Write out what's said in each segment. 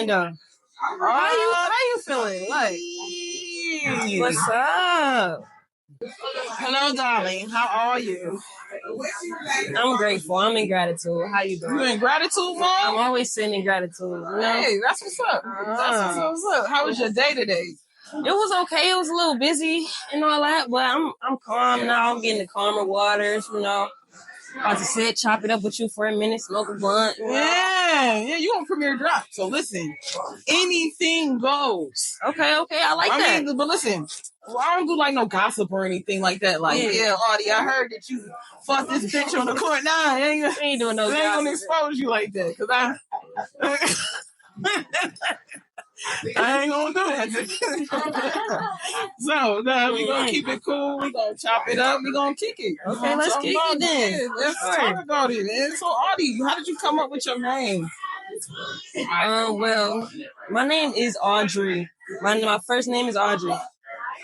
How you feeling? What's up? Hello, darling. How are you? I'm grateful. I'm in gratitude. How you doing? You in gratitude, mom? I'm always sitting in gratitude. You know? Hey, that's what's up. That's what's up. How was your day today? It was okay. It was a little busy and all that, but I'm calm now. I'm getting the calmer waters. About to sit, chop it up with you for a minute, smoke a blunt. Yeah, you on Premier Drop. So listen, anything goes. Okay, I like that. I mean, but listen, I don't do like no gossip or anything like that. Like, yeah, Audi, I heard that you fucked this bitch on the court. Nah, I ain't doing no gossip. I ain't gonna expose you like that, cause I ain't gonna do that. So, we gonna keep it cool. We gonna chop it up. We gonna kick it. Okay, let's kick it then. Let's talk about it. And so, Audi, how did you come up with your name? Well, my name is Audrey. My first name is Audrey.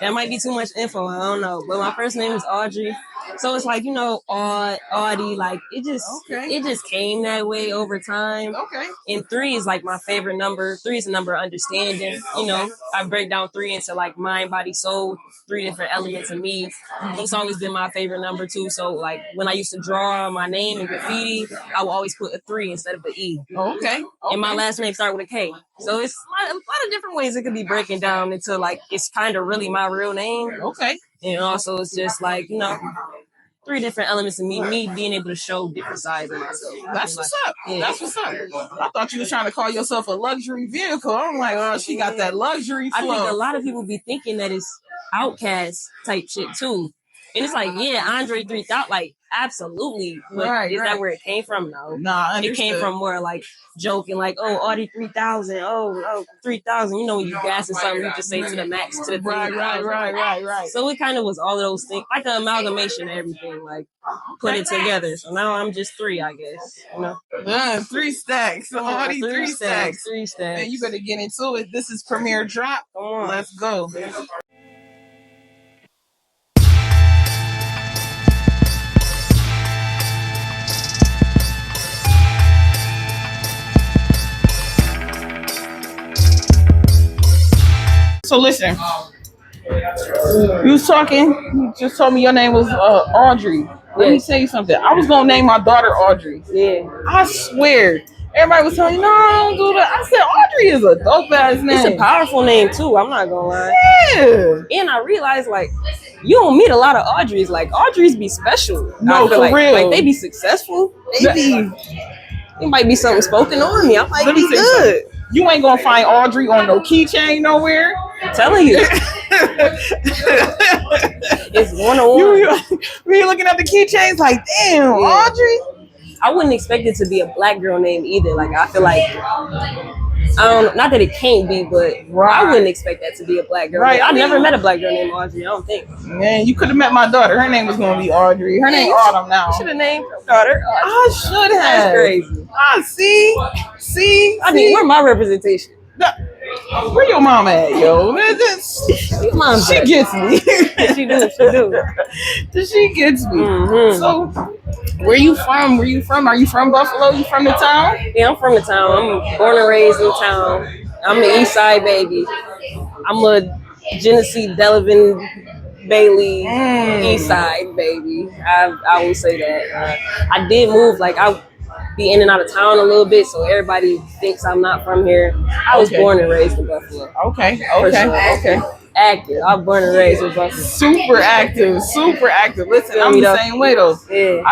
That might be too much info. I don't know, but my first name is Audrey. So it's like, Audi, like it just came that way over time. Okay. And 3 is like my favorite number. 3 is a number of understanding. I break down 3 into like mind, body, soul, 3 different elements of me. It's always been my favorite number too. So like when I used to draw my name in graffiti, I would always put a 3 instead of an E. Okay. And my last name started with a K. So it's a lot of different ways it could be breaking down into like it's kind of really my real name. Okay. And also it's just like, 3 different elements of me being able to show different sides of myself. That's what's up. Yeah. That's what's up. I thought you were trying to call yourself a luxury vehicle. I'm like, oh, she got that luxury flow. I think a lot of people be thinking that it's Outcast type shit too. And it's like, Andre 3000, like, absolutely. But is that where it came from? No. Nah, it came from more like joking, like, oh, Audi 3000, oh, 3000. When you gassing something, you just say to the max, to the 3000. Right. So it kind of was all of those things, like an amalgamation of everything, like, put it together. So now I'm just 3, I guess, 3 stacks. Audi 3 stacks. 3 stacks. Hey, you better get into it. This is Premier Drop. Come on. Let's go. So listen, you was talking. You just told me your name was Audrey. Let me tell you something. I was gonna name my daughter Audrey. Yeah. I swear. Everybody was telling me, no, don't do that. I said Audrey is a dope ass name. It's a powerful name too. I'm not gonna lie. Yeah. And I realized like you don't meet a lot of Audreys. Like Audreys be special. No, for real. Like they be successful. It might be something spoken on me. I might be good. You ain't gonna find Audrey on no keychain nowhere. I'm telling you. It's 101. You looking at the keychains like, damn, Audrey? I wouldn't expect it to be a black girl name either. Like I feel like not that it can't be, but I wouldn't expect that to be a black girl. Right. I never met a black girl named Audrey, I don't think. Man, you could have met my daughter. Her name was gonna be Audrey. Her name's Autumn now. You should have named your daughter Audrey. I should have. That's crazy. See. I mean, where my representation? Where your mama at, yo? She gets me. She do. She gets me. Mm-hmm. So, where you from? Are you from Buffalo? You from the town? Yeah, I'm from the town. I'm born and raised in the town. I'm an East Side baby. I'm a Genesee, Delavan, Bailey, East Side baby. I will say that. I did move, like I be in and out of town a little bit, so everybody thinks I'm not from here. I was born and raised in Buffalo. Okay. Active. I was born and raised in Buffalo. Super active. Listen, I'm the same way though. Yeah.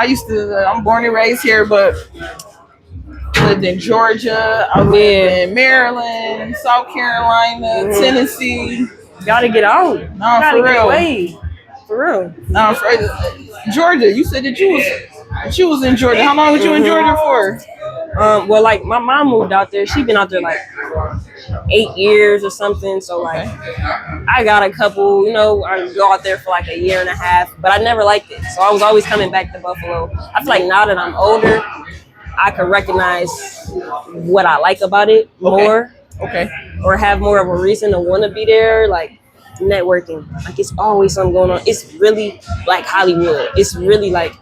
I'm born and raised here, but lived in Georgia. I lived in Maryland, South Carolina, Tennessee. Gotta get out. No, for real. Get away. For real. No, for Georgia. You said that you was in Georgia. How long was you in Georgia for? Well, like my mom moved out there. She been out there like 8 years or something. So like, I got a couple. I go out there for like a year and a half, but I never liked it. So I was always coming back to Buffalo. I feel like now that I'm older, I can recognize what I like about it more. Okay. Or have more of a reason to want to be there. Like networking. Like it's always something going on. It's really like Hollywood. It's really like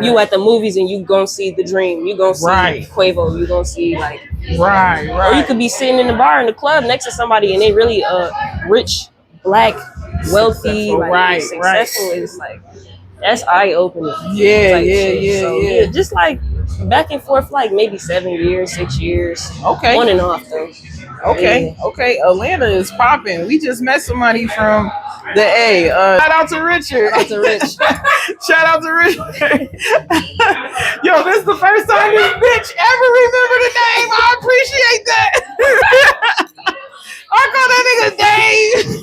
you at the movies and you gonna see The Dream. You gonna see Quavo. You gonna see like Or you could be sitting in the bar in the club next to somebody and they really rich, black, wealthy, successful. It's like that's eye opening. Yeah. Just like back and forth, like maybe 7 years, 6 years. Okay. On and off though. Okay. Atlanta is popping. We just met somebody from the A. Shout out to Richard. Shout out to Richard. Yo, this is the first time this bitch ever remember the name. I appreciate that. I call that nigga Dave.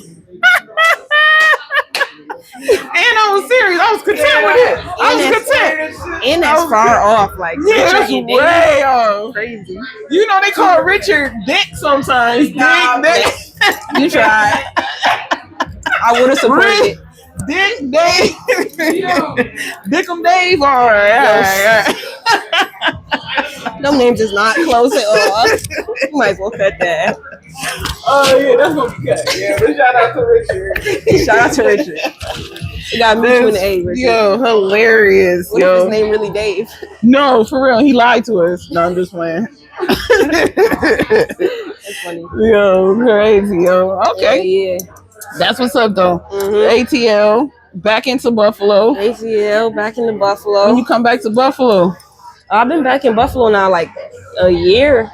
And I was serious. I was content with it. I was content. And that's far off. Like that's way off. Crazy. You know they call Richard Dick sometimes. Dick. You tried. I would have supported it. Dick Dave. Dickum Dave. All right. Them names is not close at all. You might as well cut that. Oh yeah, that's gonna be cut. Yeah, but shout out to Richard. Shout out to Richard. You got me to an A, Richard. Yo, hilarious. What if his name really Dave? No, for real. He lied to us. No, I'm just playing. That's funny. Yo, crazy, yo. Okay. Yeah. That's what's up though. ATL back into Buffalo. ATL back into Buffalo. When you come back to Buffalo? I've been back in Buffalo now like a year.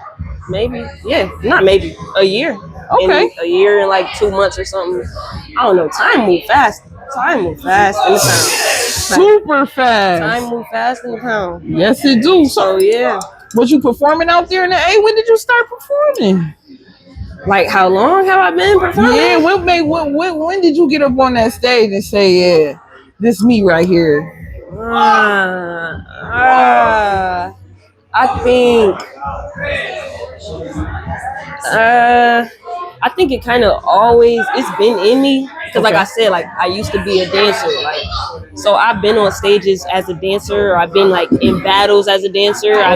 Maybe. Yeah. Not maybe. A year. Okay. A year and like 2 months or something. I don't know. Time moved fast. Time moved fast in the town. Super fast. Time moved fast in the town. Yes, it do. So yeah. Was you performing out there in the A? When did you start performing? Like how long have I been performing? Yeah. When did you get up on that stage and say, yeah, this me right here? I think it kind of always it's been in me because like I said, like I used to be a dancer, like so I've been on stages as a dancer, or I've been like in battles as a dancer. I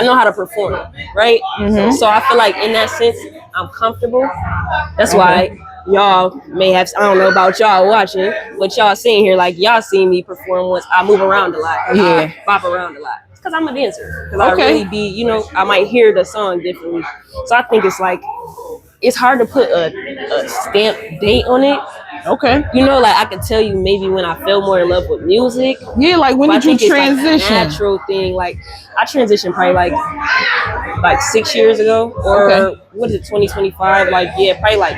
know how to perform, right? So I feel like in that sense I'm comfortable. That's why y'all may have, I don't know about y'all watching, but y'all seeing here, like y'all seen me perform once. I move around a lot. I bop around a lot. Because I'm a dancer. Because I really be, you know, I might hear the song differently. So I think it's like, it's hard to put a stamp date on it. Okay. You know, like I could tell you maybe when I fell more in love with music. Yeah, like when did you transition? It's like a natural thing. Like I transitioned probably like 6 years ago, or what is it, 2025? Like probably like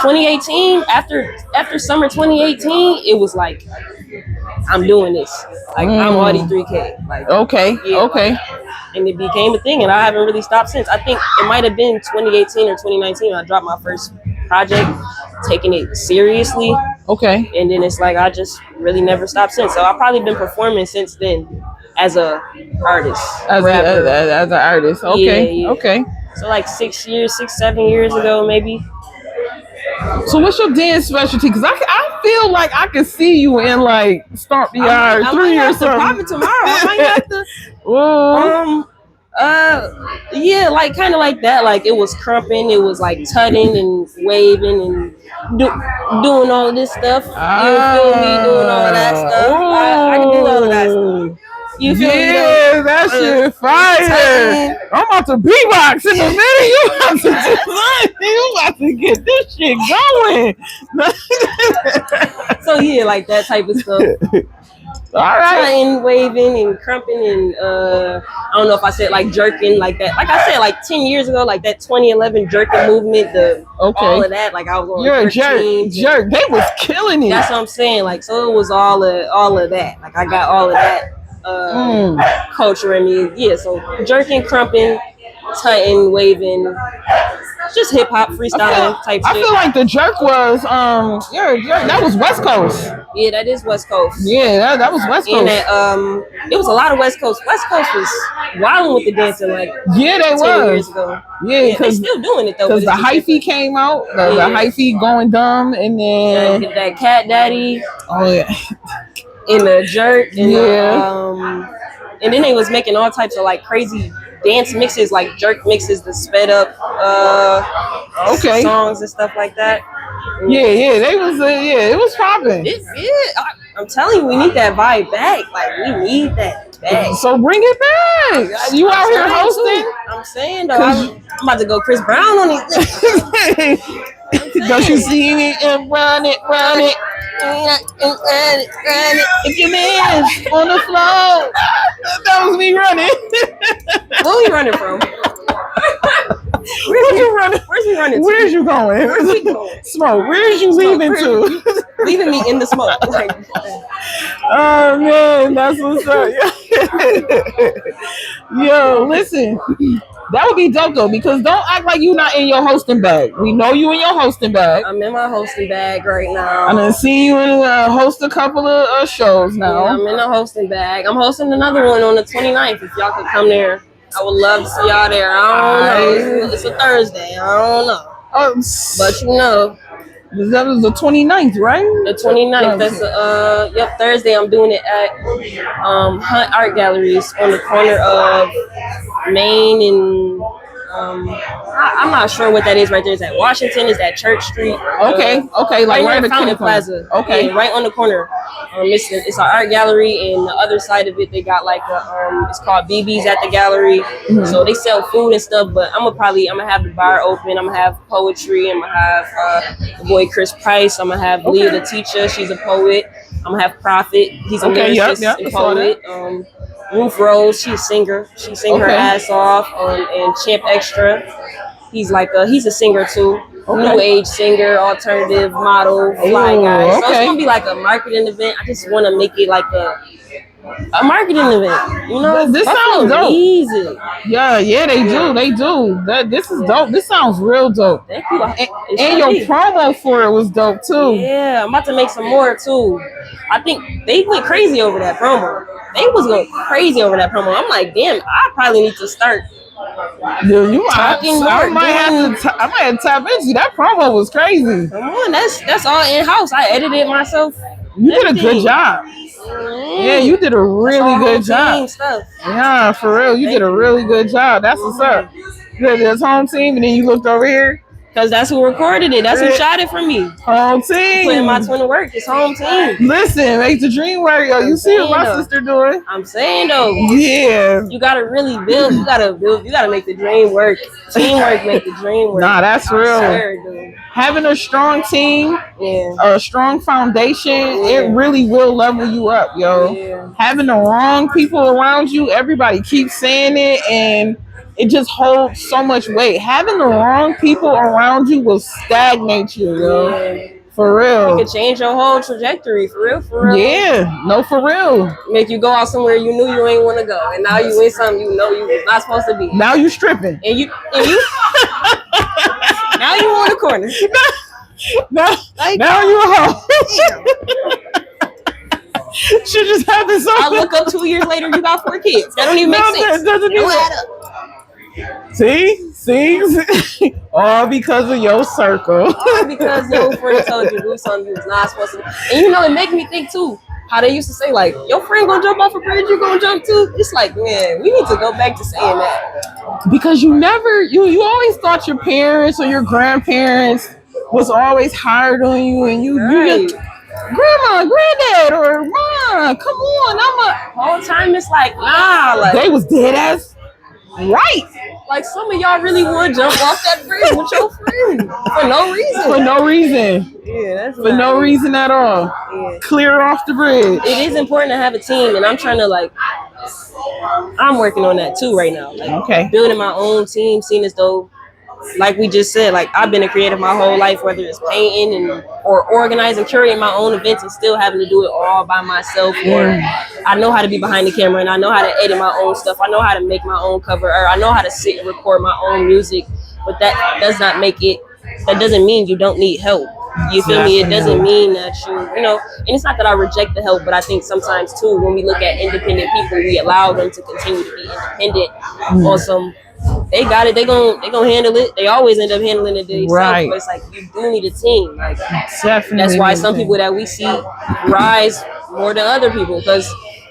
2018. After summer 2018, it was like I'm doing this. Like I'm Audi 3K. Like okay. Like, and it became a thing, and I haven't really stopped since. I think it might have been 2018 or 2019 when I dropped my first project, taking it seriously. Okay. And then it's like I just really never stopped since. So I've probably been performing since then as a artist. As an artist. Okay. Okay. So like 7 years ago maybe. So what's your dance specialty? Because I feel like I can see you in like Stomp the Yard 3 or something. Probably tomorrow. I might have to. Like kind of like that. Like it was crumping, it was like tutting and waving and doing all of this stuff. You feel me? Doing all of that stuff. I can do all of that stuff. You feel me? Yeah, that shit fire. I'm about to beatbox in a minute. You about to get this shit going. So yeah, like that type of stuff. All right. Tutting, waving and crumping and I don't know if I said like jerking like that. Like I said, like 10 years ago, like that 2011 jerking movement, all of that. Like I was on. You're a jerk. They was killing it. That's what I'm saying. Like so, it was all of that. Like I got all of that culture in me. Yeah. So jerking, crumping, tutting, waving. Just hip hop freestyling type shit. I feel like the jerk was you're a jerk. That was West Coast. Yeah, that is West Coast. Yeah, that was West Coast. And that, it was a lot of West Coast. West Coast was wilding with the dancing like 10 years ago. Yeah, they still doing it though. Because the hyphy came out, the hyphy going dumb, and then that Cat Daddy. Oh yeah. And the jerk. And and then they was making all types of like crazy dance mixes, like jerk mixes, the sped up songs and stuff like that. Yeah, they was it was popping. I'm telling you, we need that vibe back. Like we need that back. So bring it back. You out here hosting? I'm saying though, I'm about to go Chris Brown on it. Don't you see me? Run it. If your man's on the floor, that was me running. Where we running from? Where's you running? Where's he running to? Where's you going? Where's he going? Smoke. Where's you leaving to? Leaving me in the smoke. Like, oh man, that's what's up. Yo, listen. That would be dope though, because don't act like you not in your hosting bag. We know you in your hosting bag. I'm in my hosting bag right now. I done see you in host a couple of shows now. Yeah, I'm in the hosting bag. I'm hosting another one on the 29th. If y'all could come there, I would love to see y'all there. I don't know. It's a Thursday. I don't know. But you know. That was the 29th, right? The 29th. That's Thursday. I'm doing it at Hunt Art Galleries on the corner of Main and I'm not sure what that is right there. Is that Washington? Is that Church Street? Okay, like right in Fountain Plaza. Okay, yeah, right on the corner. It's an art gallery, and the other side of it, they got like it's called BB's at the gallery. Mm-hmm. So they sell food and stuff. But I'm gonna have the bar open. I'm gonna have poetry. I'm gonna have the boy Chris Price. I'm gonna have Leah the teacher. She's a poet. I'm gonna have Prophet. He's a lyricist and poet. Ruth Rose, she's a singer. She sing her ass off. And Champ Extra, he's a singer too. New age singer, alternative model, fly guy. So it's gonna be like a marketing event. I just want to make it like a marketing event. You know, this sounds dope. Easy. Yeah, they do. This is dope. This sounds real dope. Thank you. And your promo for it was dope too. Yeah, I'm about to make some more too. I think they went crazy over that promo. They was going crazy over that promo. I'm like, damn, I probably need to start. Dude, I might have to tap into that. Promo was crazy. Come on, that's all in house. I edited it myself. You did a good job. Yeah, you did a really good job. Stuff. Yeah, for real, you did a really good job. That's what's up. You did this home team, and then you looked over here. Because that's who recorded it. That's who shot it for me. Home team. Putting my twin to work. It's home team. Listen, make the dream work, yo. You see what my sister doing? I'm saying though. Yeah. You gotta really build. You gotta make the dream work. Teamwork make the dream work. Nah, that's real. Swear, having a strong team, a strong foundation, it really will level you up, yo. Yeah. Having the wrong people around you, everybody keeps saying it, and it just holds so much weight. Having the wrong people around you will stagnate you, yo. Yeah. For real. It could change your whole trajectory, for real. Yeah, no, for real. Make you go out somewhere you knew you ain't want to go, and now you in something you know you was not supposed to be. Now you stripping. And you now you on the corner. Now you a hoe. Shit just happened. I look up 2 years later, you got 4 kids. That don't even make sense. Doesn't even add up. See? All because of your circle. All because your friend told you to do something you was not supposed to do. And you know, it make me think too, how they used to say, like, your friend gonna jump off a bridge, you gonna jump too? It's like, man, we need to go back to saying that. Because you always thought your parents or your grandparents was always hard on you, and you just, grandma, granddad, or mom, come on, whole time it's like, nah, like they was dead ass right. Like some of y'all really would jump off that bridge with your friend for no reason. For no reason. Yeah, that's for no reason at all. Yeah. Clear off the bridge. It is important to have a team, and I'm trying to I'm working on that too right now. Building my own team, seeing as though, like we just said, like I've been a creative my whole life, whether it's painting or organizing, curating my own events, and still having to do it all by myself. Or I know how to be behind the camera, and I know how to edit my own stuff. I know how to make my own cover, or I know how to sit and record my own music. But that does not make it. That doesn't mean you don't need help. You feel me? It doesn't mean that and it's not that I reject the help, but I think sometimes too, when we look at independent people, we allow them to continue to be independent on some. They got it. They gonna handle it. They always end up handling it themselves. Right. But it's like you do need a team. Like definitely. That's why some people that we see rise more than other people, because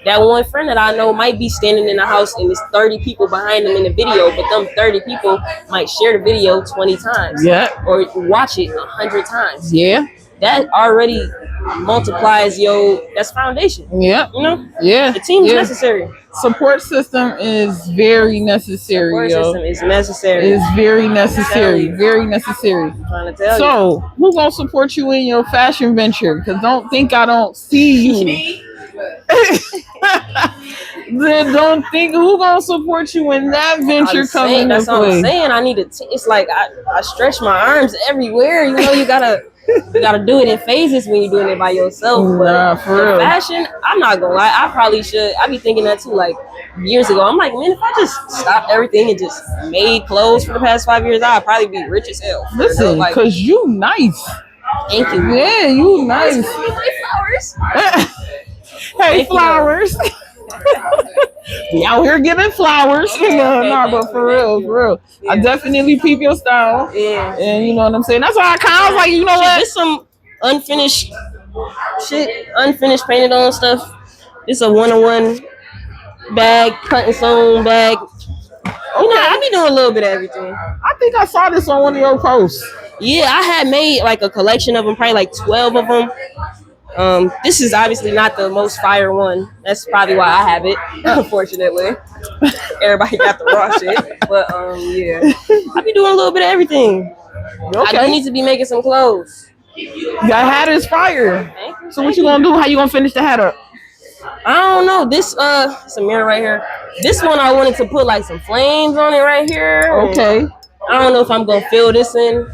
that one friend that I know might be standing in the house and there's 30 people behind them in the video, but them 30 people might share the video 20 times. Yeah. Or watch it 100 times. Yeah. That already multiplies that's foundation. Yeah. You know? Yeah. The team's necessary. Support system is very necessary. Support system is necessary. It's very necessary. Very necessary. I'm trying to tell you. So, who gonna support you in your fashion venture? Because don't think I don't see you. Then don't think who gonna support you when that venture comes into play. That's what I'm saying. I need to. It's like I stretch my arms everywhere. You know, you gotta do it in phases when you're doing it by yourself. But for real. Fashion, I'm not gonna lie. I probably should. I be thinking that too. Like years ago, I'm like, man, if I just stopped everything and just made clothes for the past 5 years, I'd probably be rich as hell. Listen, because you nice. Thank you. Yeah, you nice. Flowers. Hey, flowers. We out here giving flowers. But for real. Yeah. I definitely peep your style. Yeah. And you know what I'm saying? That's why I kind of was like, you know what? There's some unfinished painted on stuff. It's a 1-on-1 bag, cut and sewn bag. You know, I be doing a little bit of everything. I think I saw this on one of your posts. Yeah, I had made like a collection of them, probably like 12 of them. This is obviously not the most fire one. That's probably why I have it, unfortunately. Everybody got the raw shit. But yeah. I be doing a little bit of everything. Okay. I do need to be making some clothes. That hat is fire. So what you gonna do? How you gonna finish the hat up? I don't know. This it's a mirror right here. This one I wanted to put like some flames on it right here. Okay. I don't know if I'm gonna fill this in.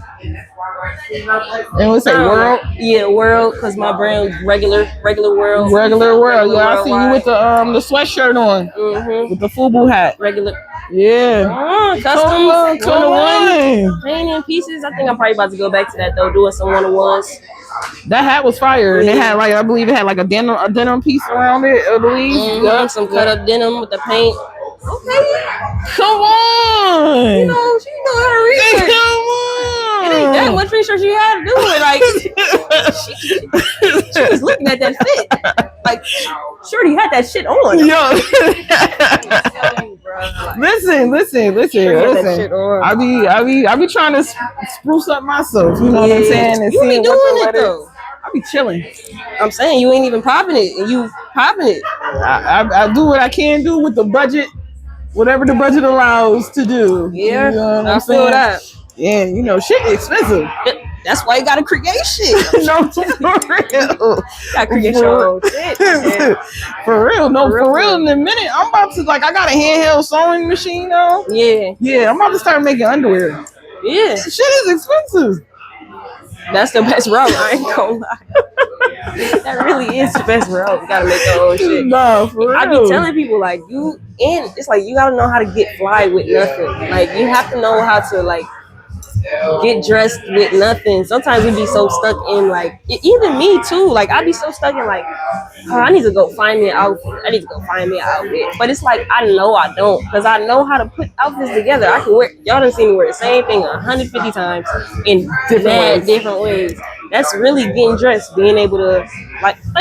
And what's that, World? Yeah, World, because my brand regular World. Regular World. Yeah, I see you with the sweatshirt on. Mm-hmm. With the FUBU hat. Regular. Yeah. Custom. One-on-one. Painting pieces. I think I'm probably about to go back to that though, doing some one-on-ones. That hat was fire. And it had like, I believe it had like a denim piece around it, I believe. Mm-hmm. Yeah. Some cut up denim with the paint. Okay. Come on. She know how to research. Come on. It ain't that much research you had to do it. Like she was looking at that fit. Like Shorty had that shit on. Yo. Listen. I be trying to spruce up myself. You know what I'm saying? And you be doing it though. I be chilling. I'm saying you ain't even popping it, and you popping it. I do what I can do with the budget, whatever the budget allows to do. Yeah, you know what I feel that. Yeah, you know, shit expensive. That's why you gotta create shit. No, for real. Gotta create your own shit. Yeah. For real. In a minute, I'm about to I got a handheld sewing machine now. Yeah, I'm about to start making underwear. Yeah, shit is expensive. That's the best route. I ain't gonna lie. That really is the best route. You gotta make your own shit. No, for real. I be telling people it's like you gotta know how to get fly with nothing. Like you have to know how to get dressed with nothing. Sometimes we be so stuck in even me too. Like I be so stuck in I need to go find me an outfit. But it's like I know I don't, because I know how to put outfits together. I can wear. Y'all done seen me wear the same thing 150 times in different ways. That's really getting dressed. Being able to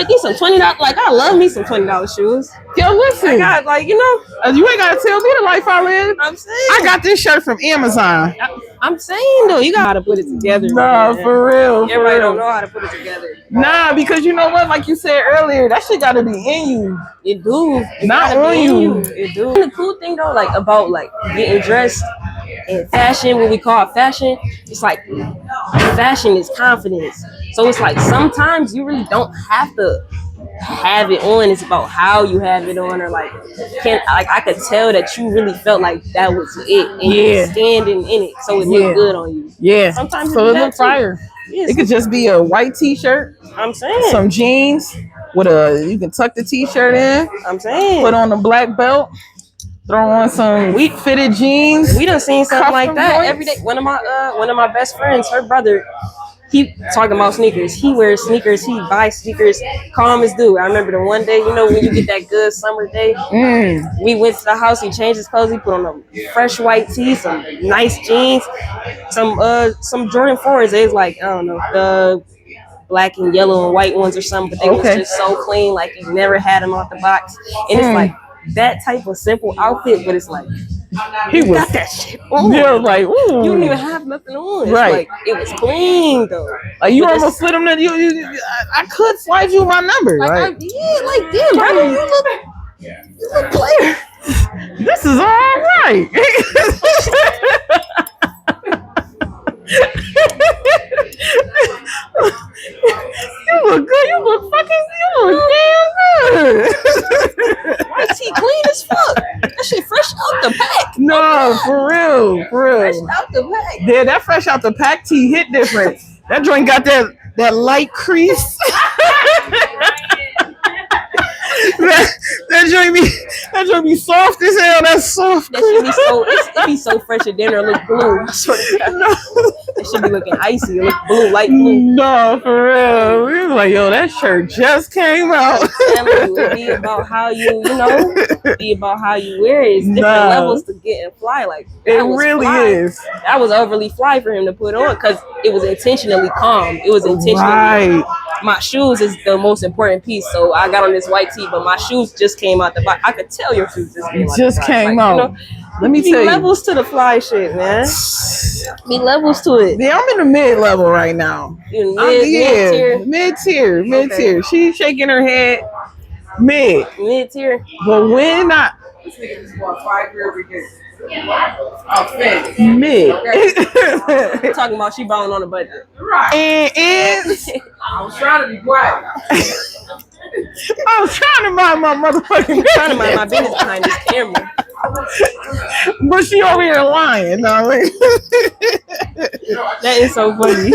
these some $20. Like I love me some $20 shoes. Yo, listen. I got you ain't gotta tell me the life I live. I'm saying I got this shirt from Amazon. I'm saying though, you got to put it together. Nah, for real. Everybody don't know how to put it together. Nah, because you know what? Like you said earlier, that shit gotta be in you. It do. Not on you. It do. And the cool thing though, about getting dressed in fashion, what we call fashion, it's fashion is confidence. So it's sometimes you really don't have to have it on. It's about how you have it on, or I could tell that you really felt like that was it, and you're standing in it, so it looked good on you. Yeah. Sometimes so it looked fire. Yeah, it could just be a white t-shirt. I'm saying some jeans with you can tuck the t-shirt in. I'm saying put on a black belt. Throw on some fitted jeans. We done seen something like that every day. One of my best friends, her brother, he talking about sneakers. He wears sneakers. He buys sneakers. Calm as dude. I remember the one day, when you get that good summer day, we went to the house. He changed his clothes. He put on a fresh white tee, some nice jeans, some Jordan 4s. It was I don't know, black and yellow and white ones or something, but they was just so clean, like you never had them off the box. And it's like that type of simple outfit, but it's like he got that shit on. You're like, ooh. You didn't even have nothing on. It's like it was clean though. Like you almost slid them. I could slide you my number. Like, right? Like damn, brother, you look player. This is all right. You look good. You look damn good. Why is he clean as fuck? That shit fresh out the pack. No, for real. Fresh out the pack. Yeah, that fresh out the pack tee hit different. That joint got that light crease. that joint be soft as hell. That's soft. That should be it be so fresh at dinner. It look blue. I swear to God. No. It should be looking icy. It look blue, light blue. No, for real. We was like, yo, that shirt just came out. It be about how you be about how you wear it. It's different levels to get and fly. Like it really is. That was overly fly for him to put on because it was intentionally calm. It was intentionally. My shoes is the most important piece. So I got on this white tee, but my shoes just came out the box. I could tell your shoes just came out. Let me tell you. Levels to the fly shit, man. Be levels to it. Yeah, I'm in the mid level right now. Mid tier. She's shaking her head. Mid tier. But when I this nigga just bought 5 years every day. Mid. Talking about she balling on a budget. Right. And I was trying to be quiet. I was trying to mind my motherfucking trying to mind my business behind this camera. But she over here lying. No, that is so funny.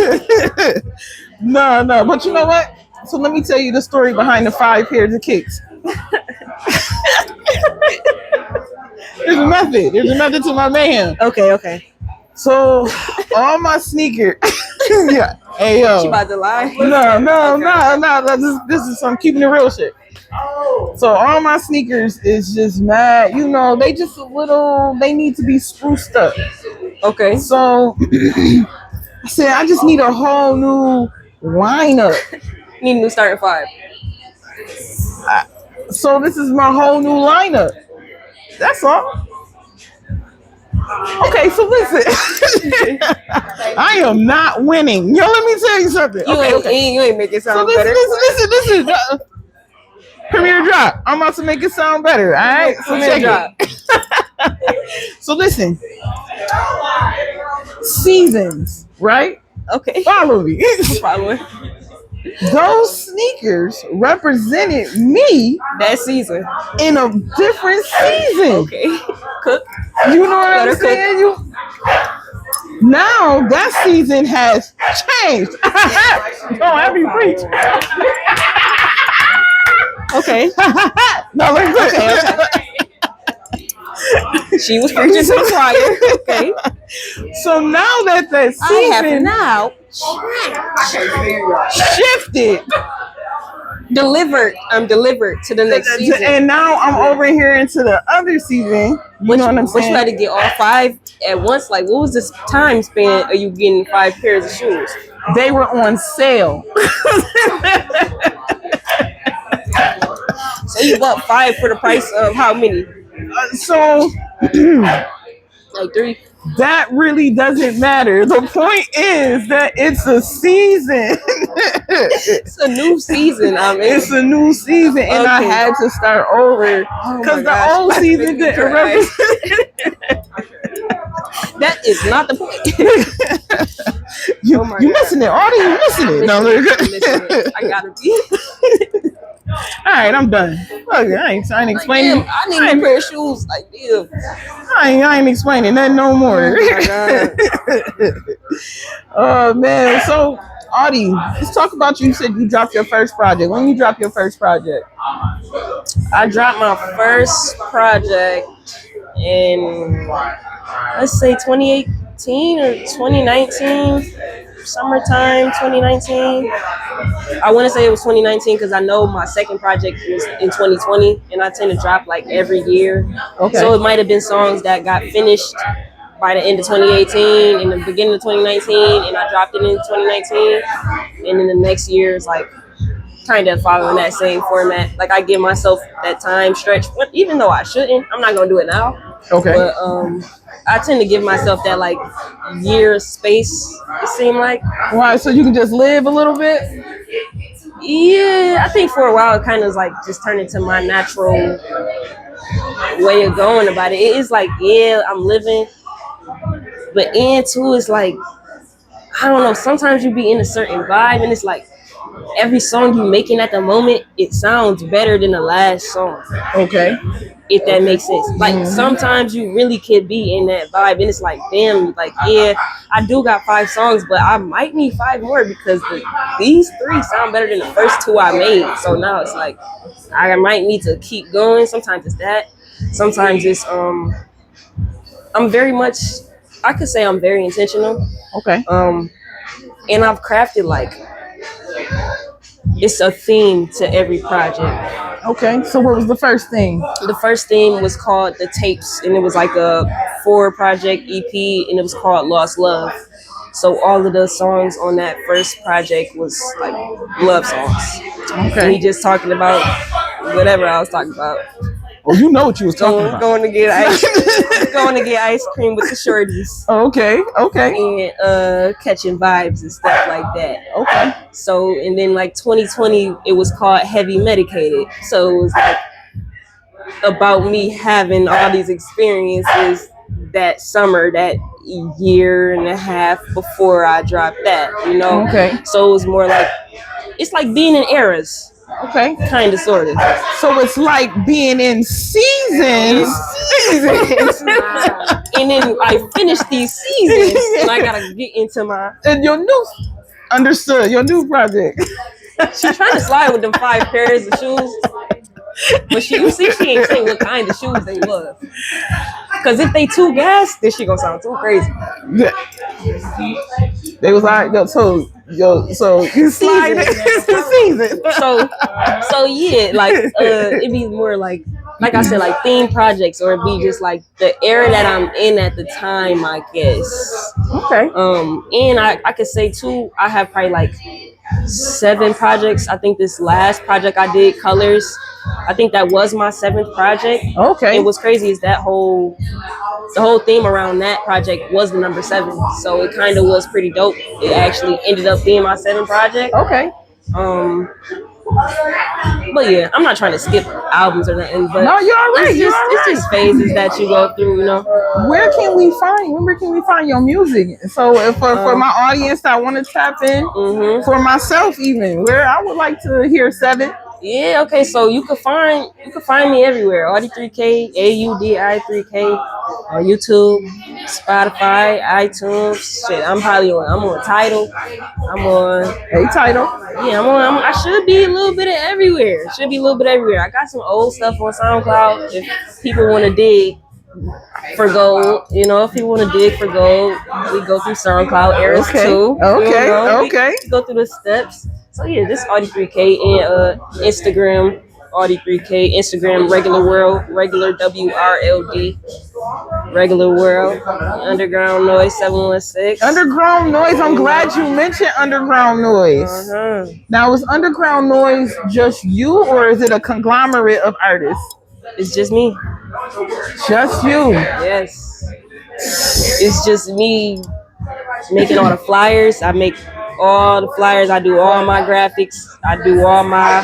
No. But you know what? So let me tell you the story behind the 5 pairs of kicks. There's a method to my mayhem. Okay. So all my sneakers. Yeah. Hey yo. She about to lie? No. This is some keeping it real shit. So all my sneakers is just mad. They just a little. They need to be spruced up. Okay. So I said I just need a whole new lineup. Need a new starting 5. So this is my whole new lineup. That's all. Okay, so listen. I am not winning. Yo, let me tell you something. You ain't make it sound better. Listen. Premiere drop. I'm about to make it sound better. All right? So check it. So listen. Seasons, right? Okay. Follow me. Following. Those sneakers represented me that season in a different season. Okay. Cook. You know what I'm saying? Now that season has changed. Don't have me preach. Okay. No, okay. She was preaching to the choir. Okay. So now that season I have now shifted. I'm delivered to the next season. And now I'm over here into the other season. You know what I'm saying? But you got to get all 5 at once. Like, what was this time span of you getting 5 pairs of shoes? They were on sale. So you bought 5 for the price of how many? Like 3. That really doesn't matter. The point is that it's a season. It's a new season. It's a new season, and I had to start over because the old season didn't represent. That is not the point. You missing it, Audi? You missing it? No, I gotta be. All right, I'm done. Okay, I ain't explaining. Damn, I need a pair of shoes. Like, damn. I ain't explaining that no more. Oh my God. Oh man. So Audi, let's talk about you. You said you dropped your first project. When you dropped your first project? I dropped my first project in, let's say 2018 or 2019. Summertime 2019. I want to say it was 2019 because I know my second project was in 2020, and I tend to drop like every year. Okay. So it might have been songs that got finished by the end of 2018, in the beginning of 2019, and I dropped it in 2019. And then the next year is like kind of following that same format. Like I give myself that time stretch, even though I shouldn't. I'm not gonna do it now. Okay. But I tend to give myself that like year space. It seemed like. Why? So you can just live a little bit. Yeah, I think for a while it kind of like just turned into my natural way of going about it. It is like, yeah, I'm living, but and too is like, I don't know. Sometimes you be in a certain vibe, and it's like every song you making at the moment, it sounds better than the last song. Okay. If that makes sense. Like sometimes you really could be in that vibe, and it's like, damn, like yeah, I do got 5 songs, but I might need 5 more because these 3 sound better than the first 2 I made. So now it's like I might need to keep going. Sometimes it's that. Sometimes it's I'm very much, I could say I'm very intentional. Okay. And I've crafted like it's a theme to every project. Okay. So what was the first thing? The first theme was called The Tapes, and it was like a 4-project EP, and it was called Lost Love. So all of the songs on that first project was like love songs. Okay. And he just talking about whatever I was talking about. Oh, you know what you was talking about. Going to get ice cream with the shorties. Okay. Okay. And catching vibes and stuff like that. Okay. So and then like 2020, it was called Heavy Medicated. So it was like about me having all these experiences that summer, that year and a half before I dropped that, you know? Okay. So it was more like, it's like being in eras. Okay. Kind of, sort of. So it's like being in seasons. And then I finished these seasons and I gotta get into my... And your new project. She's trying to slide with them 5 pairs of shoes. But she ain't saying what kind of shoes they was. Because if they too gas, then she gonna sound too crazy. Yeah. They was like, so you slide it season. So yeah, like it'd be more like I said, like theme projects, or it'd be just like the era that I'm in at the time, I guess. Okay. And I could say too, I have probably like 7 projects. I think this last project I did, Colors, I think that was my 7th project. Okay. And what's crazy is the whole theme around that project was the number 7. So it kind of was pretty dope. It actually ended up being my 7th project. Okay. But yeah, I'm not trying to skip albums or nothing. But no, you're all right. It's just phases that you go through, you know. Where can we find your music? So for my audience that want to tap in, for myself even, where I would like to hear 7. Yeah, okay, so you can find me everywhere. Audi 3K, AUDI3K, on YouTube, Spotify, iTunes. Shit, I'm on Tidal. I'm on Tidal. Yeah, I should be a little bit of everywhere. I got some old stuff on SoundCloud if people want to dig for gold. You know, if people want to dig for gold, we go through SoundCloud eras too. Okay, you know? okay. We go through the steps. So yeah, this Audi 3K and Instagram, Audi 3K, Instagram, Regular World, regular WRLD, Regular World, Underground Noise 716. Underground Noise, I'm glad you mentioned Underground Noise. Now, is Underground Noise just you, or is it a conglomerate of artists? It's just me. Just you? Yes. It's just me making all the flyers. I make all the flyers. I do all my graphics. I do all my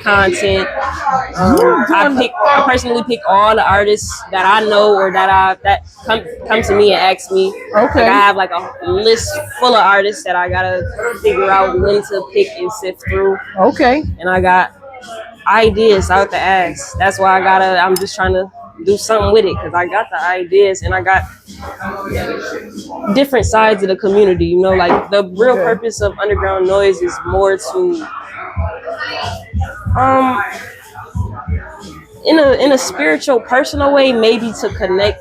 content. I personally pick all the artists that I know or that come to me and ask me. Okay. Like I have like a list full of artists that I gotta figure out when to pick and sift through. Okay. And I got ideas out the ass. That's why I'm just trying to do something with it, because I got the ideas and I got different sides of the community, you know, like the real purpose of Underground Noise is more to in a spiritual, personal way, maybe to connect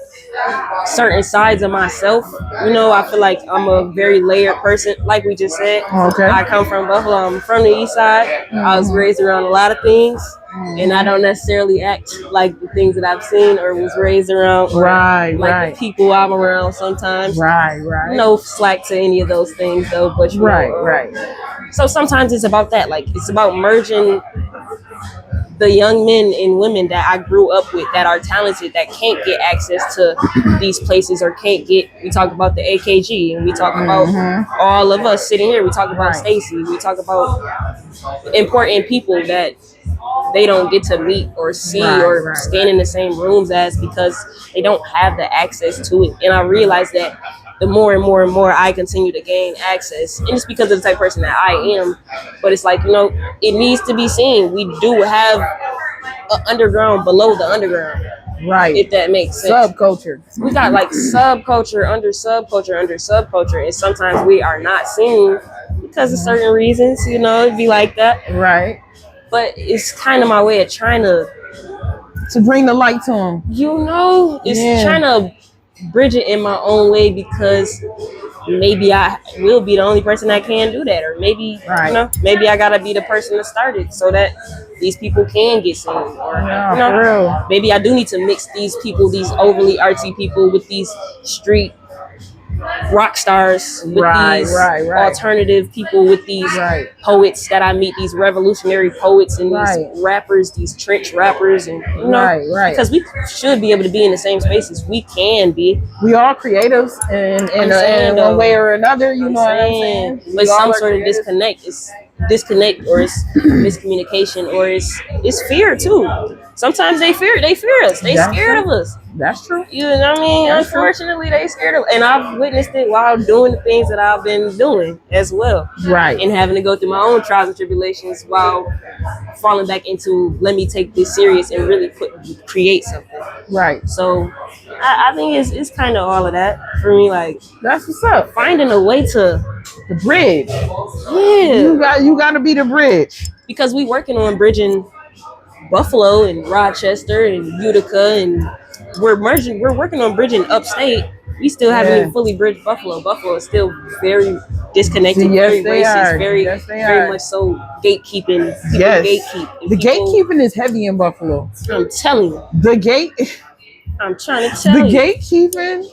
certain sides of myself. You know, I feel like I'm a very layered person, like we just said. Okay. I come from Buffalo. I'm from the East Side. I was raised around a lot of things, and I don't necessarily act like the things that I've seen or was raised around, or like the people I'm around sometimes. Right. No slack to any of those things though, but you know, so sometimes it's about that. Like it's about merging the young men and women that I grew up with that are talented, that can't get access to these places or can't get. We talk about the AKG, and we talk about all of us sitting here. We talk about Stacy. We talk about important people that they don't get to meet or see or stand in the same rooms as, because they don't have the access to it. And I realize that the more and more and more I continue to gain access, and it's because of the type of person that I am, but it's like, you know, it needs to be seen. We do have an underground below the underground. Right. If that makes sense. Subculture. We got like subculture under subculture under subculture, and sometimes we are not seen because of certain reasons, you know, it'd be like that. Right. But it's kind of my way of trying to bring the light to them. You know, it's trying to bridge it in my own way, because maybe I will be the only person that can do that, or maybe you know, maybe I gotta be the person to start it so that these people can get seen, or you know, maybe I do need to mix these people, these overly artsy people, with these street rock stars, with these alternative people, with these poets that I meet, these revolutionary poets, and these rappers, these trench rappers, and you know, because we should be able to be in the same spaces. We can be. We all creatives in one way or another. You know what I'm saying? But some sort of disconnect. It's disconnect, or it's miscommunication, or it's fear too. Sometimes they fear us. They scared of us. That's true. You know what I mean? That's unfortunately, they scared of, and I've witnessed it while doing the things that I've been doing as well. Right. And having to go through my own trials and tribulations while falling back into, let me take this serious and really create something. Right. So I think it's kind of all of that for me. Like, that's what's up. Finding a way to the bridge. Yeah. You got to be the bridge, because we working on bridging Buffalo and Rochester and Utica, and we're working on bridging upstate. We still haven't even fully bridged Buffalo. Buffalo is still very disconnected, very racist, very much so gatekeeping. Gatekeep. The gatekeeping is heavy in Buffalo. I'm telling you. I'm trying to tell you. The gatekeeping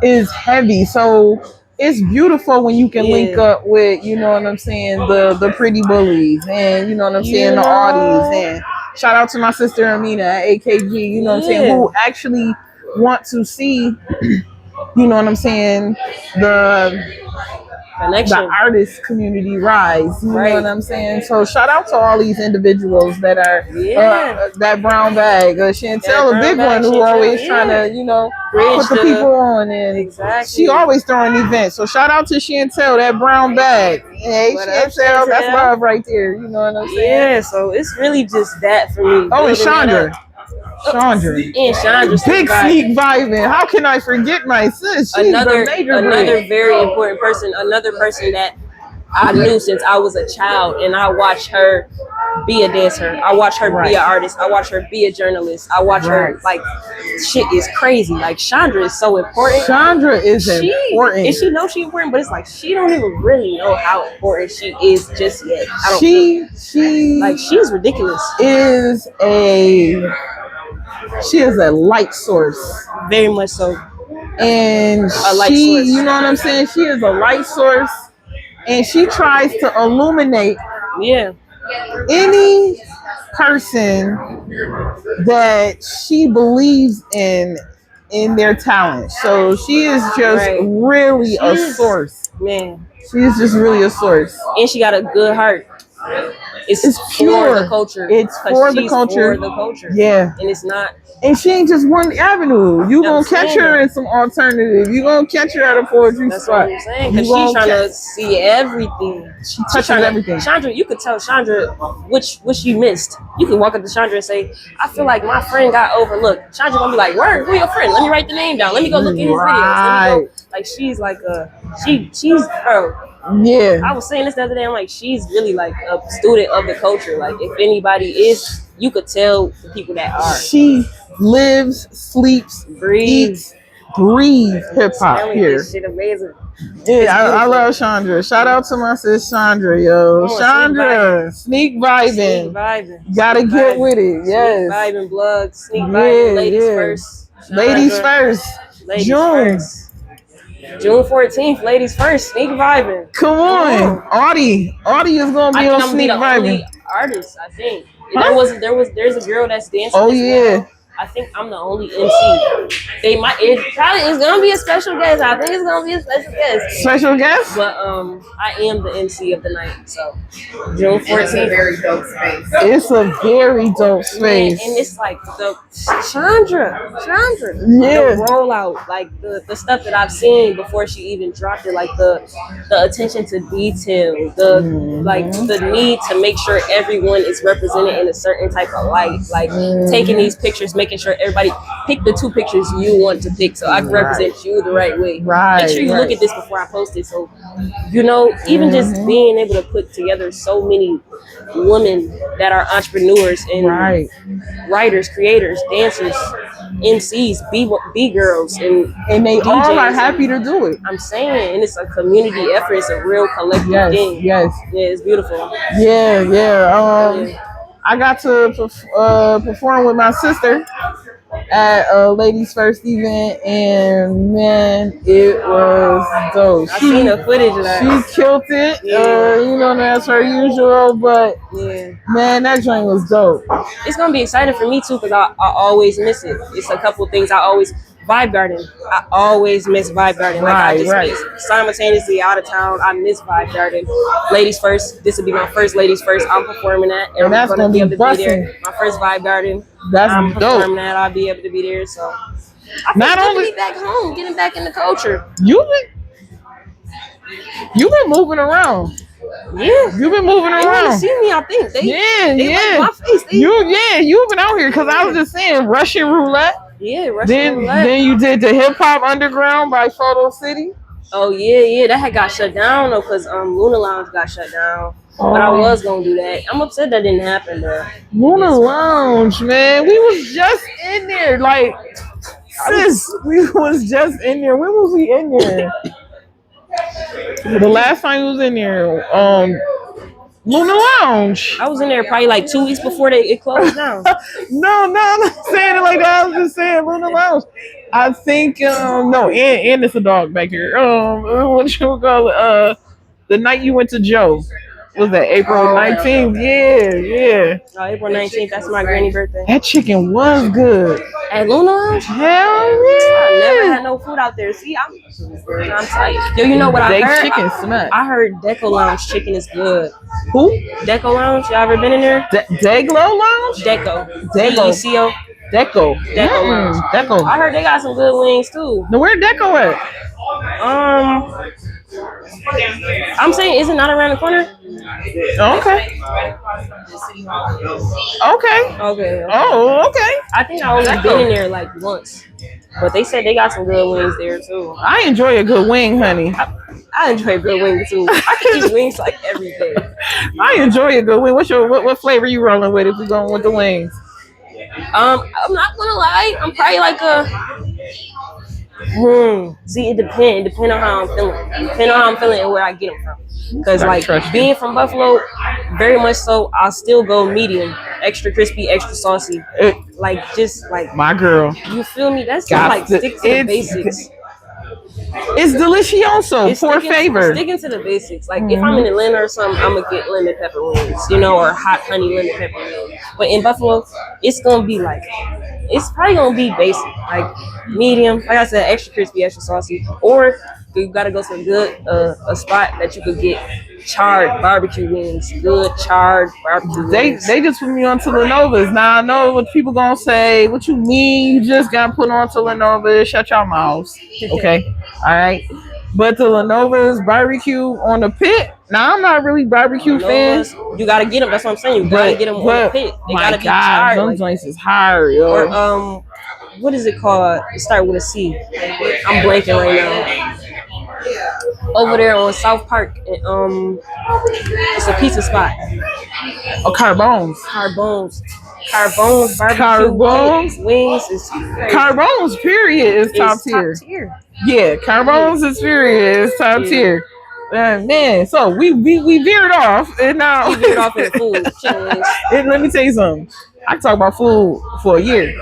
is heavy. So it's beautiful when you can link up with, you know what I'm saying, the pretty bullies, and you know what I'm saying, the Audis, and shout out to my sister Amina at AKG, you know what I'm saying, who actually want to see, you know what I'm saying, the artist community rise, you know what I'm saying. So shout out to all these individuals that are that brown bag, Chantel, a big one, who always trying to, you know, put the people on, and she always throwing events. So shout out to Chantel, that brown bag. Hey, Chantel, that's love right there. You know what I'm saying? Yeah. So it's really just that for me. Oh, and Chandra. And Chandra. Big sneak vibing. How can I forget my sis? She's another very important person. Another person that I knew since I was a child, and I watched her be a dancer. I watched her be an artist. I watched her be a journalist. I watched her, like, shit is crazy. Like, Chandra is so important. Chandra is important. And she knows she's important, but it's like she don't even really know how important she is just yet. She's ridiculous. She is a light source. Very much so. And a light source. You know what I'm saying? She is a light source. And she tries to illuminate any person that she believes in their talent. So she is just really a source. Man. She is just really a source. And she got a good heart. It's pure. For the culture. It's for the culture. For the culture. Yeah. And it's not. And she ain't just one avenue. You gonna catch her in some alternative. You gonna catch her at a poetry spot. That's what I'm saying. Because she's trying to see everything. She touches everything. Chandra, you could tell Chandra which you missed. You can walk up to Chandra and say, I feel like my friend got overlooked. Chandra gonna be like, word, who your friend? Let me write the name down. Let me go look in his videos. Like, she's like she's bro. Yeah. I was saying this the other day. I'm like, she's really like a student of the culture. Like, if anybody is, you could tell the people that are. She lives, sleeps, eats, breathes hip hop here. This shit amazing. Yeah, I love Chandra. Shout out to my sis Chandra, yo. Chandra, sneak vibing. Gotta get with it. Yes. Sneak vibing, blood. Sneak vibing. Ladies first. Ladies first. June. June 14th, ladies first, sneak vibing. Come on. Audi is gonna be on sneak vibing. Artist, I think. Huh? There's a girl that's dancing. Oh yeah. I think I'm the only MC. It probably is gonna be a special guest. I think it's gonna be a special guest. Special guest? But I am the MC of the night. So June 14th. It's a very dope space. It's a very dope space. Man, and it's like the Chandra. Yes. The rollout, like the stuff that I've seen before she even dropped it, like the attention to detail, like the need to make sure everyone is represented in a certain type of light, like taking these pictures, making sure everybody pick the 2 pictures you want to pick so I can represent you the right way. Right. Make sure you look at this before I post it. So, even just being able to put together so many women that are entrepreneurs and writers, creators, dancers, MCs, B girls, and they DJs, all are happy to do it. I'm saying, and it's a community effort. It's a real collective thing. Yes. Yeah, it's beautiful. Yeah. I got to perform with my sister at a ladies first event, and man, it was dope. I seen the footage of that. She killed it. That's her usual, but man, that joint was dope. It's gonna be exciting for me too because I always miss it. It's a couple things Vibe Garden. I always miss Vibe Garden. Like I just miss simultaneously out of town. I miss Vibe Garden. Ladies first. This will be my first ladies first. I'm performing that, and I'm gonna be able to be there. My first Vibe Garden. I'm performing that. I'll be able to be there. So I feel good to be back home, getting back in the culture. You've been moving around. Yeah, you've been moving around. They want to see me. I think they like my face. You've been out here because I was just saying Russian roulette. Yeah, Russian roulette. Then you did the Hip Hop Underground by Photo City. Oh yeah, that had got shut down though because Luna Lounge got shut down. But I was gonna do that. I'm upset that didn't happen though. Luna Lounge, man, we was just in there, like sis. We was just in there. When was we in there? The last time we was in there, Luna Lounge. I was in there probably like 2 weeks before it closed down. No, I'm not saying it like that. I was just saying Luna Lounge. I think and it's a dog back here. What you call it? The night you went to Joe. Was that April 19th? Yeah. Oh, April 19th. That's my granny birthday. That chicken was good. At Luna Lounge? Hell yeah. I never had no food out there. See, I'm tight. Yo, you know what I heard? Chicken smack. I heard Deco Lounge chicken is good. Who? Deco Lounge. Y'all ever been in there? Deglo Lounge? Deco. DECO. Deco Lounge. Deco. I heard they got some good wings too. Now where Deco at? I'm saying, is it not around the corner? Okay. Oh, okay. I think I only been in there like once, but they said they got some good wings there too. I enjoy a good wing, honey. I enjoy a good wing too. I can eat wings like every day. I enjoy a good wing. What flavor you rolling with if we going with the wings? I'm not gonna lie. I'm probably like See, it depends. Depending on how I'm feeling and where I get them from. Because like being from Buffalo, very much so, I'll still go medium, extra crispy, extra saucy. Like just like my girl. You feel me? That's just like stick to the basics. It's delicioso. Pour favor. Sticking to the basics. Like if I'm in Atlanta or something, I'm gonna get lemon pepper wings, or hot honey lemon pepper wings. But in Buffalo, it's probably gonna be basic, like medium. Like I said, extra crispy, extra saucy. Or you gotta go to a good a spot that you could get charred barbecue wings. Good charred barbecue wings. They just put me on to Lenova's. Now I know what people gonna say. What you mean? You just got put on to Lenova's? Shut your mouths. Okay. All right. But the Lenova's barbecue on the pit. Now I'm not really barbecue fans. You gotta get them. That's what I'm saying. You gotta get them on the pit. They gotta be charred. Some joints is hard, yo. Or what is it called? It start with a C. I'm blanking right now. Over there on South Park, it's a pizza spot. Oh, Carbones. Carbone's barbecue wings is crazy. Carbone's period is top tier. Yeah, Carbone's is period is top tier. Man, so we veered off, and now we veered off in food. Chicken wings. And let me tell you something. I can talk about food for a year.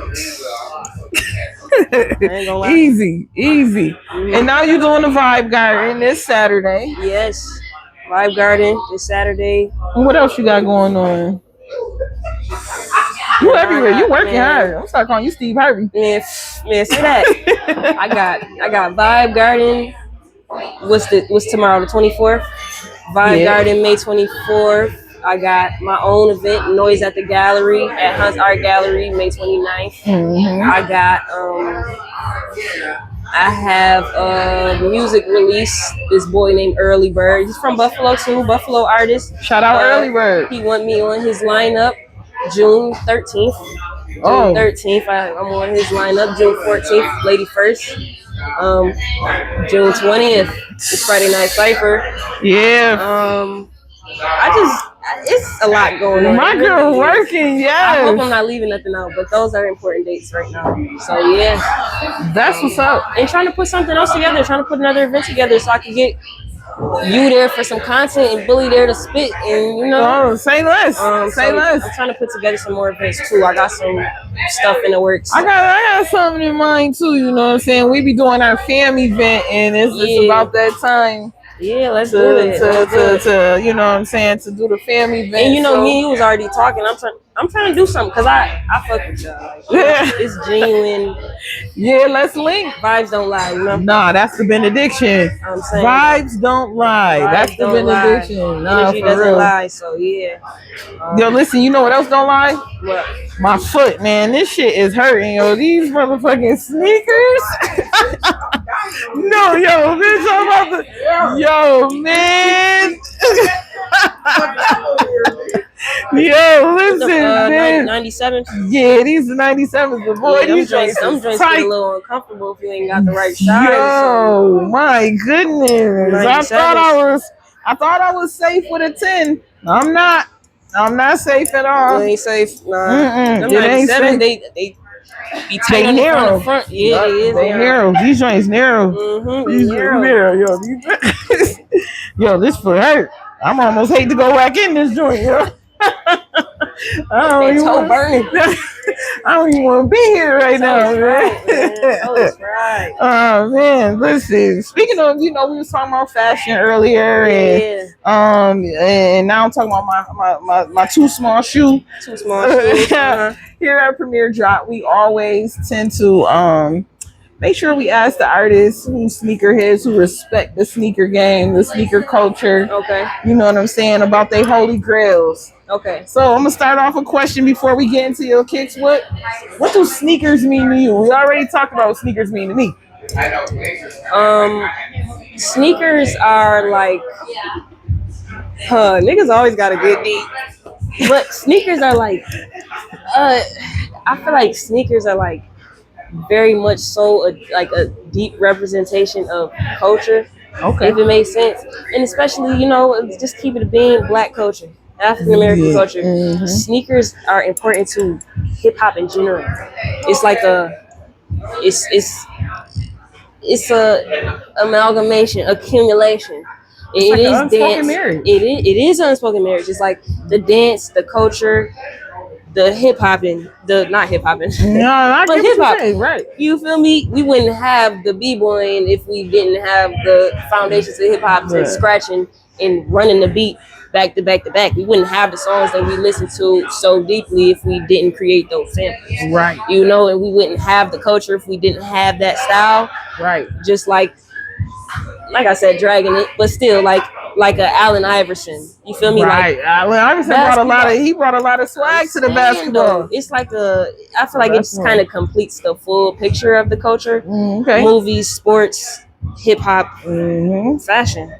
Easy. Mm-hmm. And now you're doing the Vibe Garden this Saturday. Yes, Vibe Garden this Saturday. And what else you got going on? You everywhere. You working hard. I'm start calling you Steve Harvey. Man, say that. I got Vibe Garden. What's tomorrow? The 24th. Vibe Garden, May 24th. I got my own event, Noise at the Gallery at Hunt's Art Gallery, May 29th. Mm-hmm. I have a music release. This boy named Early Bird. He's from Buffalo too, Buffalo artist. Shout out Early Bird. He want me on his lineup June 13th. June 13th, I'm on his lineup. June 14th, Lady First. June 20th, it's Friday Night Cypher. Yeah. It's a lot going on. My girl working, yes. I hope I'm not leaving nothing out, but those are important dates right now. So yeah. That's what's up. And trying to put something else together, trying to put another event together so I can get you there for some content and Billy there to spit and say less. Say less. I'm trying to put together some more events too. I got some stuff in the works. I got something in mind too, you know what I'm saying? We be doing our fam event and it's about that time. Yeah, let's do it. To you know what I'm saying, to do the family event. And me and you was already talking. I'm trying to do something because I fuck with y'all. It's genuine. Yeah, let's link. Vibes don't lie, Nah, that's the benediction. I'm saying vibes don't lie. That's the benediction. Nah, energy doesn't lie. So yeah. Yo, listen. You know what else don't lie? What? My foot, man. This shit is hurting. Yo, these motherfucking sneakers. No, yo, bitch, I'm about to. Yo, man. Yo, listen, man. 97. Yeah, these are 97s. But boy, these joints get a little uncomfortable if you ain't got the right size. Yo, my goodness. I thought I was safe with a 10. I'm not safe at all. You ain't safe. Nah. Them 97, they be tight on the front. Yeah, they narrow. These joints narrow. Mm-hmm. These narrow. Yo, this foot hurt. I'm almost hate to go back in this joint, yo. I don't even want to be here right now, man. That's right. Oh man, listen. Speaking of, we was talking about fashion earlier, and now I'm talking about my too small shoe. Too small shoe. Here at Premier Drop, we always tend to make sure we ask the artists who sneakerheads who respect the sneaker game, the sneaker culture. Okay. You know what I'm saying, about their holy grails. Okay. So I'm gonna start off a question before we get into your kicks. What do sneakers mean to you? We already talked about what sneakers mean to me. Sneakers are like, niggas always got a good beat. But sneakers are like, I feel like sneakers are like very much so a deep representation of culture. Okay. If it makes sense. And especially, just keep it being Black culture, African American culture. Mm-hmm. Sneakers are important to hip hop in general. It's like it's a amalgamation, accumulation. It is like dance. Marriage. It is unspoken marriage. It's like the dance, the culture, the hip hopping, not hip hopping. No, but hip hop. Right. You feel me? We wouldn't have the b-boying if we didn't have the foundations of hip hop to scratching and running the beat back to back to back. We wouldn't have the songs that we listen to so deeply if we didn't create those samples. Right. And we wouldn't have the culture if we didn't have that style. Right. Just like I said, dragging it, but still like a Allen Iverson. You feel me? Right. Like Allen Iverson brought a lot of swag to the basketball. Though, it's like I feel like it just kind of completes the full picture of the culture. Okay. Movies, sports, hip hop, fashion.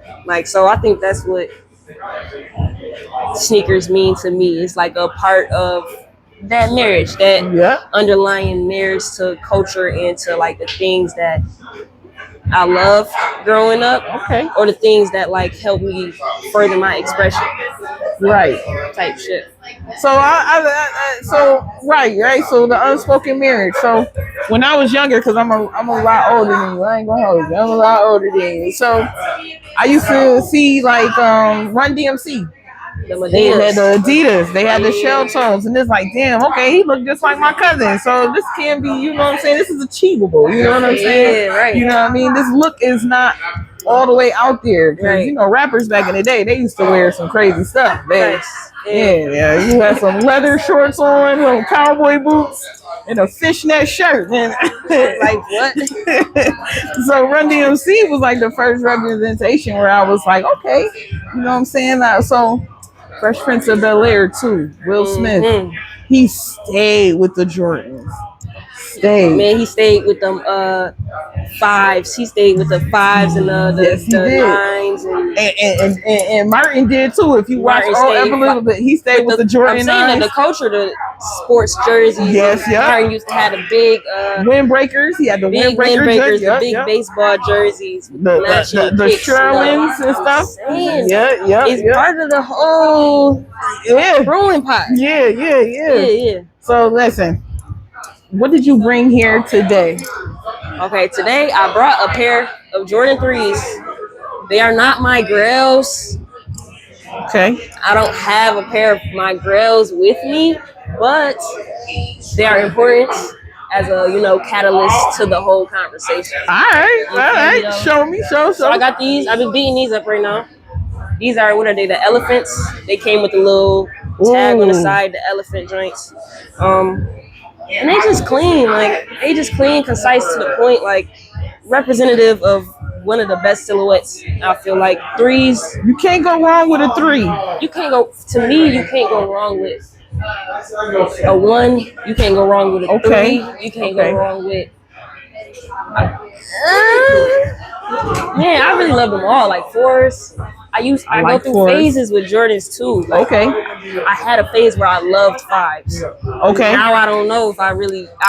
So I think that's what sneakers mean to me. It's like a part of that marriage, that underlying marriage to culture and to like the things that I love growing up, or the things that like help me further my expression. Right. type shit. So right. So the unspoken marriage. So when I was younger, because I'm a lot older than you. I ain't gonna hold you. I'm a lot older than you. So I used to see like Run DMC. They had the Adidas, they had the shell tones, and it's like, damn, okay, he looked just like my cousin. So this can be, you know what I'm saying? This is achievable. You know what I'm saying? Yeah, right. You know what I mean? This look is not all the way out there. Because, you know, rappers back in the day, they used to wear some crazy stuff. Man. Yeah. You had some leather shorts on, some cowboy boots, and a fishnet shirt. Man. Like, what? So Run DMC was like the first representation where I was like, okay, you know what I'm saying? So Fresh Prince of Bel-Air too, Will Smith, he stayed with the Jordans. Man, he stayed with them fives. He stayed with the fives and the lines. And Martin did too. If you watch a little bit, he stayed with the Jordan. I'm saying that the culture, the sports jerseys. Yes, yeah. Martin used to have the big windbreakers. He had the windbreakers, the big baseball jerseys, the Sherlins and stuff. Yeah. It's part of the whole ruling pot. Yeah. So listen. What did you bring here today? Okay, today I brought a pair of Jordan 3s. They are not my grails. Okay. I don't have a pair of my grails with me, but they are important as a, catalyst to the whole conversation. All right. Show me. So I got these. I've been beating these up right now. These are, what are they? The elephants. They came with a little tag on the side, the elephant joints. And they just clean, concise to the point, like representative of one of the best silhouettes. I feel like 3s. You can't go wrong with a 3. You can't go wrong with a 1. You can't go wrong with a 3. You can't go wrong with. Man, I really love them all. Like 4s. I go through phases with Jordans too. Like, I had a phase where I loved 5s. Okay. Now I don't know if I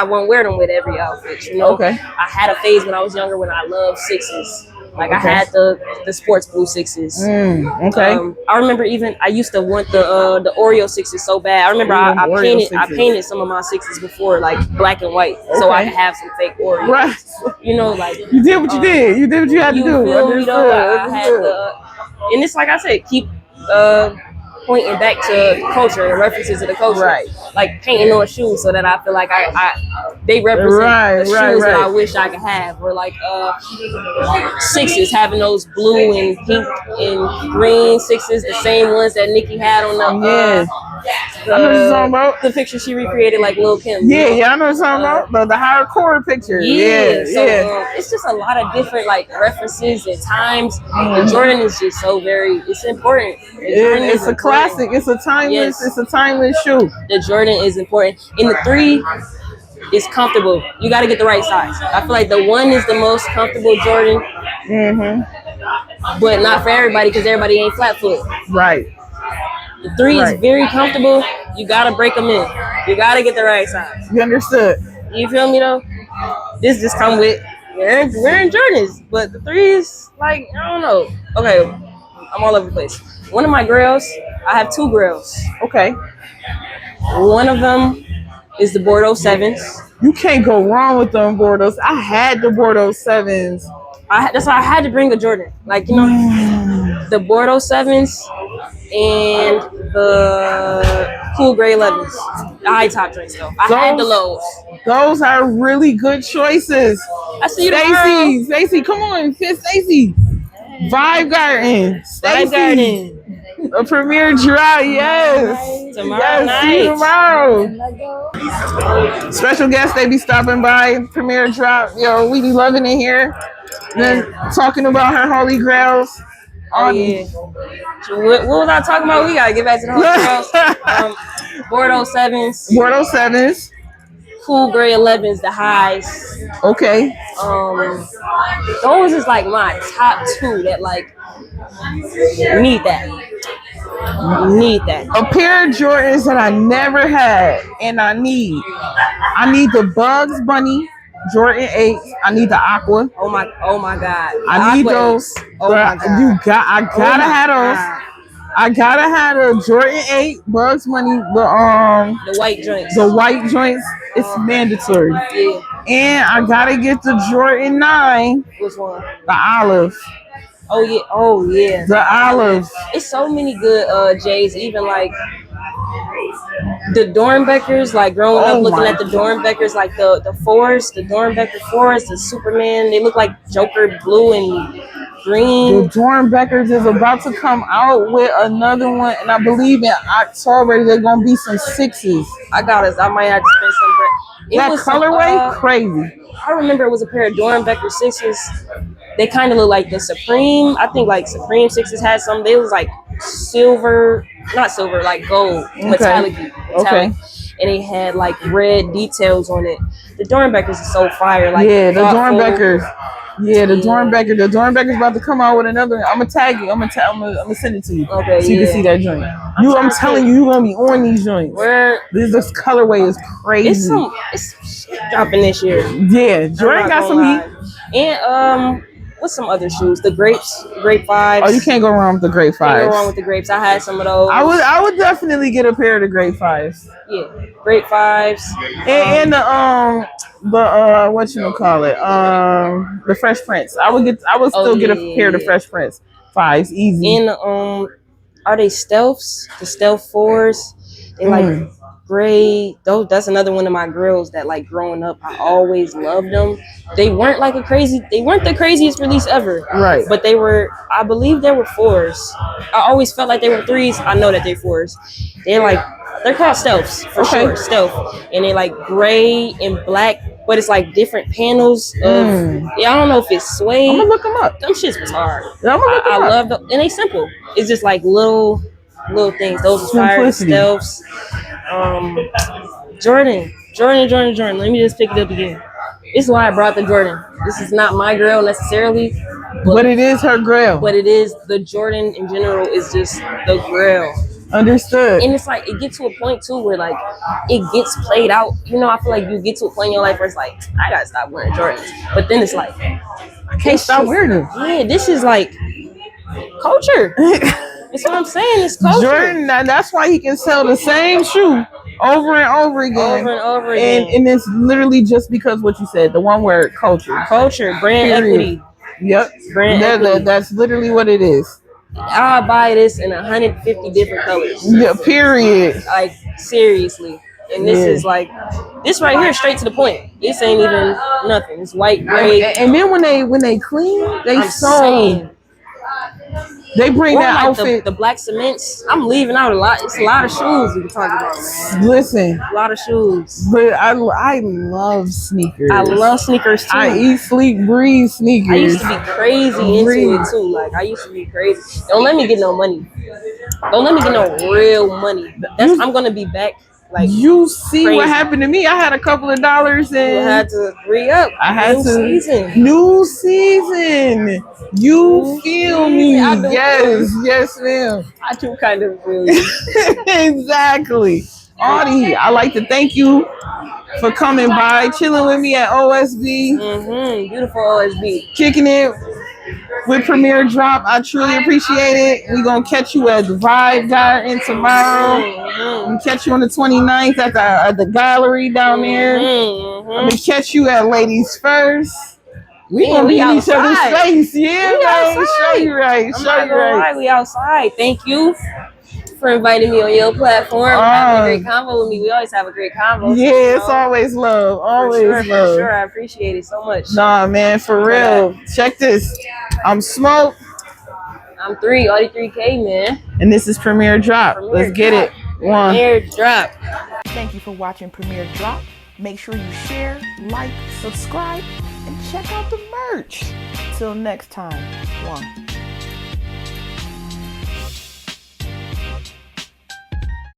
won't wear them with every outfit. I had a phase when I was younger when I loved 6s. Like I had the sports blue 6s. I remember I used to want the Oreo 6s so bad. I remember I painted some of my 6s before, like black and white, so I could have some fake Oreos. Right. Like you did what you did. You did what you had to do. Feel me, I had and it's like I said, keep pointing back to culture and references to the culture. Right. Like painting on shoes so that I feel like they represent the shoes that I wish I could have. Or like 6s, having those blue and pink and green 6s, the same ones that Nicki had on I know what you're talking about. The picture she recreated like Lil Kim. I know what you're talking about. The hardcore picture. It's just a lot of different like references and times. And Jordan is just so it's important. It's a classic. It's a timeless shoe. The Jordan is important. In the 3, it's comfortable. You got to get the right size. I feel like the 1 is the most comfortable Jordan. But not for everybody because everybody ain't flat foot. Right. The 3 is very comfortable. You gotta break them in. You gotta get the right size. You understood? You feel me though? This just come with wearing Jordans, but the 3s, like, I don't know. Okay, I'm all over the place. One of my grails, I have 2 grails. Okay. One of them is the Bordeaux 7s. You can't go wrong with them Bordeaux. I had the Bordeaux 7s. That's why I had to bring a Jordan. Like, the Bordeaux 7s and the cool gray 11s. The high top joints though. I had the lows. Those are really good choices. I see you tomorrow. Stacey, come on, Stacey. Vibe Garden. A premiere drop, yes. Tomorrow night. See you tomorrow. Special guests, they be stopping by. Premiere drop. Yo, we be loving it here. And then talking about her holy grails. Oh yeah. What was I talking about? We gotta get back to the holy grails. Bordeaux 7s. Cool gray 11s, the highs. Okay. Those is like my top 2 that like need that. A pair of Jordans that I never had and I need the Bugs Bunny Jordan 8. I need the Aqua. Oh my God. I need those. Oh my God. I gotta have those. I gotta have a Jordan 8 Bugs Money, The white joints. the white joints. It's mandatory. Yeah. And I gotta get the Jordan 9. Which one? The olive. Oh yeah. Oh yeah. The olive. It's so many good J's. Even like the Dornbeckers, like growing up looking at the Dornbeckers, like the Forest, the Dornbecker Forest, the Superman. They look like Joker blue and green. The Dornbeckers is about to come out with another one, and I believe in October they're gonna be some 6s. I might have to spend some bread. That colorway, crazy. I remember it was a pair of Dornbecker 6s. They kind of look like the Supreme. I think like Supreme 6s had some. They was like silver, not silver, like gold, metallic. Okay. And they had like red details on it. The Dornbeckers is so fire. Like yeah, the Dornbeckers. Yeah, the Dornbecker's about to come out with another one. I'm gonna tag you. I'm gonna send it to you. Okay, so you can see that joint. I'm telling you, you're gonna be on these joints. This colorway is crazy. It's dropping this year. Yeah, Jordan got some heat. And what's some other shoes? The Grape 5s. Oh, you can't go wrong with the Grape 5s. Can't go wrong with the Grapes. I had some of those. I would definitely get a pair of the Grape 5s. Yeah, Grape 5s. And the what you gonna call it? The Fresh Prince. I would still get a pair of the Fresh Prince 5s, easy. And are they stealths? The stealth 4s. They like gray. That's another one of my girls that like growing up, I always loved them. They weren't the craziest release ever. Right. But I believe they were 4s. I always felt like they were 3s. I know that they're 4s. They're called stealths for sure. Stealth. And they're like gray and black, but it's like different panels of I don't know if it's suede. I'm gonna look them up. Them shits was hard. Yeah, I love them. And they simple. It's just like little things. Those are fire stealths. Jordan. Let me just pick it up again. This is why I brought the Jordan. This is not my girl necessarily. But it is her grail. But it is the Jordan in general is just the grail. Understood. And it's like it gets to a point too where like it gets played out. You know, I feel like you get to a point in your life where it's like, I gotta stop wearing Jordans. But then it's like, I can't stop wearing them. Yeah, this is like culture. That's what I'm saying. It's culture. Jordan, that's why he can sell the same shoe over and over again. And it's literally just because what you said, the one word culture, brand equity. Yep, brand equity. That's literally what it is. I'll buy this in 150 different colors. Yeah, period. Like seriously. And this is like this right here, straight to the point. This ain't even nothing. It's white, gray. And then when they clean, they bring that like outfit. The black cements. I'm leaving out a lot. It's a lot of shoes we can talk about, man. Listen, a lot of shoes. But I love sneakers. I love sneakers too. I eat, sleep, breathe sneakers. I used to be crazy into it too. Like I used to be crazy. Don't let me get no money. Don't let me get no real money. I'm gonna be back. Like you see crazy. What happened to me? I had a couple of dollars and you had to re-up. New season. You feel me? Yes, ma'am. I do kind of feel you. Exactly. Audi, I'd like to thank you for coming by, chilling with me at OSB. Beautiful OSB. Kicking it with Premier Drop. I truly appreciate it. We're going to catch you at the Vibe Garden tomorrow. We'll catch you on the 29th at the gallery down there. I'm going to catch you at Ladies First. We going to be in each other's face. Yeah, man. Show you right. We outside. Thank you for inviting me on your platform. Having a great convo with me. We always have a great convo. Yeah, it's always love. Always love. For sure. I appreciate it so much. Nah, man, for real. Check this. I'm Smoke. I'm Audi 3K, man. And this is Premier Drop. Let's get it. Premier Drop. Thank you for watching Premier Drop. Make sure you share, like, subscribe, and check out the merch. Till next time.